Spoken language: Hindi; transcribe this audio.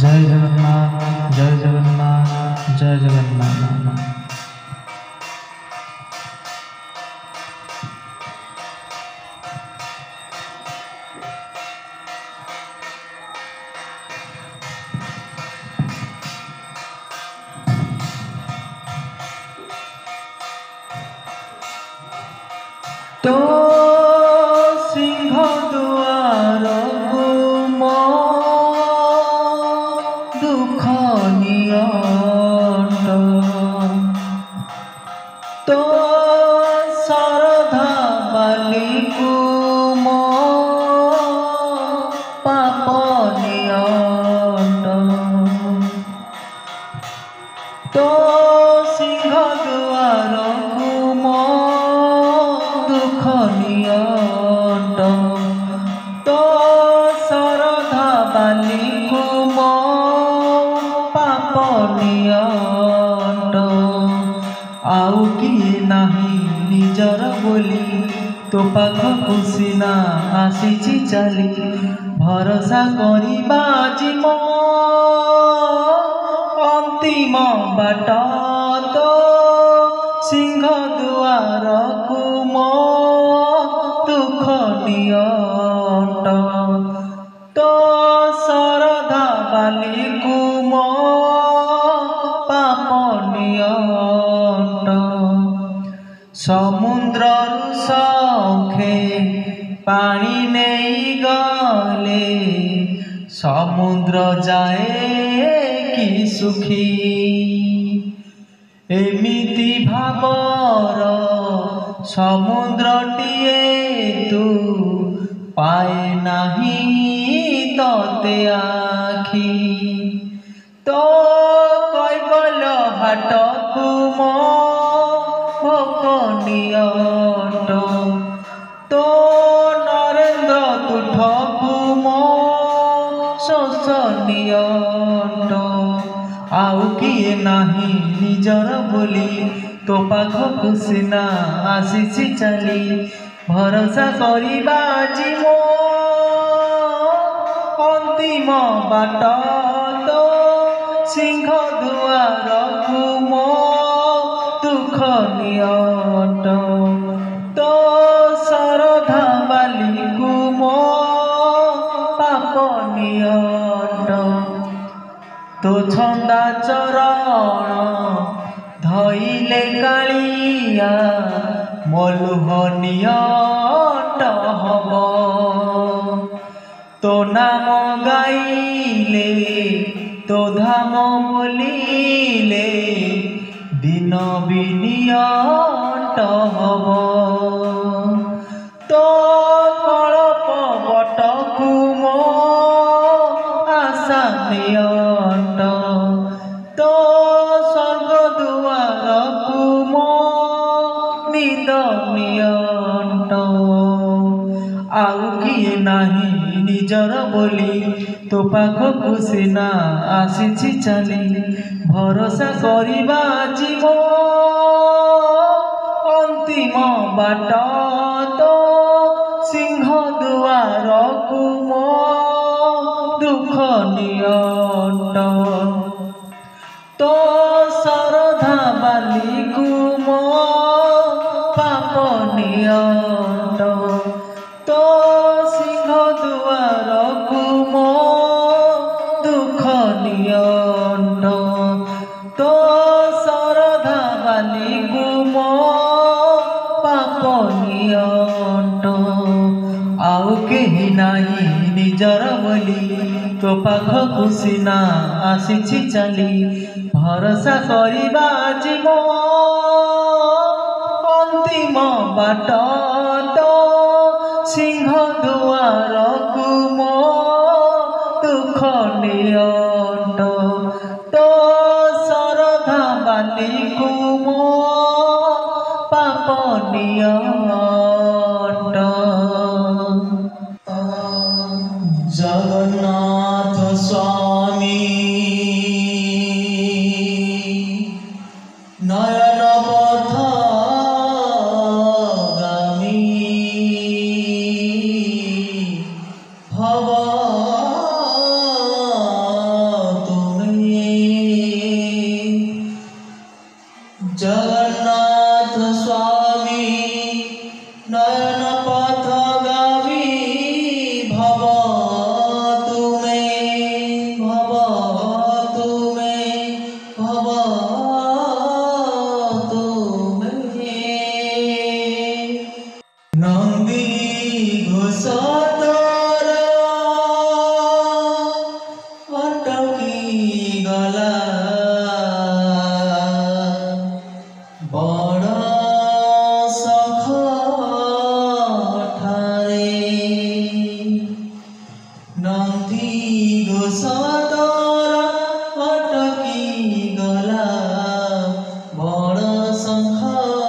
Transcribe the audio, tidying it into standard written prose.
जय जगन्नाथ जय जगन्नाथ जय जगन्नाथ। तो सिंह दुआर मो दुख नियट तो सरधा बाली मो पाप नियट तो सिंह दुआर मो दुख नियट तो सरधा बाली मो पाप नियट आउ किए नाही निजर बोली तो पाखकु सिना आसीछि चाली भरोसा करिबा जीव अंतिम बाट तो सिंह दुआर मो दुख नियट तो सरधा बाली मो पाप नियट समुद्र सखे पानी नहीं गले समुद्र जाए कि सुखी एमिति भावर समुद्रटिए तू पाए नहीं तोते आखी तो कैबल हाटकु मो भोक नियट तो नरेन्द्र तुठकु मो शोष नियट आउ किए नाही निजर बोली तो पाखकु सिना आसीछि चाली भरोसा करिबा जीव अंतिम बाट तो सिंह दुआर मो दुख नियट तो सरधा बाली मो पाप नियट तो छंदा चरण धइले कालिया मलुह नियट हब तो नाम गाइले तो धाम बोलिले दिन विनियट हब तो कल्प बटकु मो आशा नियट तो स्वर्ग दुआर मो निद नियट आउ किए नाही निजर बोली तो पाखकु सिना आसीछि चाली भरोसा करिबा जीव अंतिम बाट तो सिंह दुआर मो दुख नियट तो सरधा बाली मो पाप नियट तो सिंह दुआर मो दुख नियट तो सरधा बाली मो पाप नियट आउ केही नाही निजर बोली तो पाखकु सिना आसीछि चाली भरोसा करिबा जीव अंतिम बाट तो सिंह दुआर मो दुख नियट तो सरधा बाली मो पाप नियट।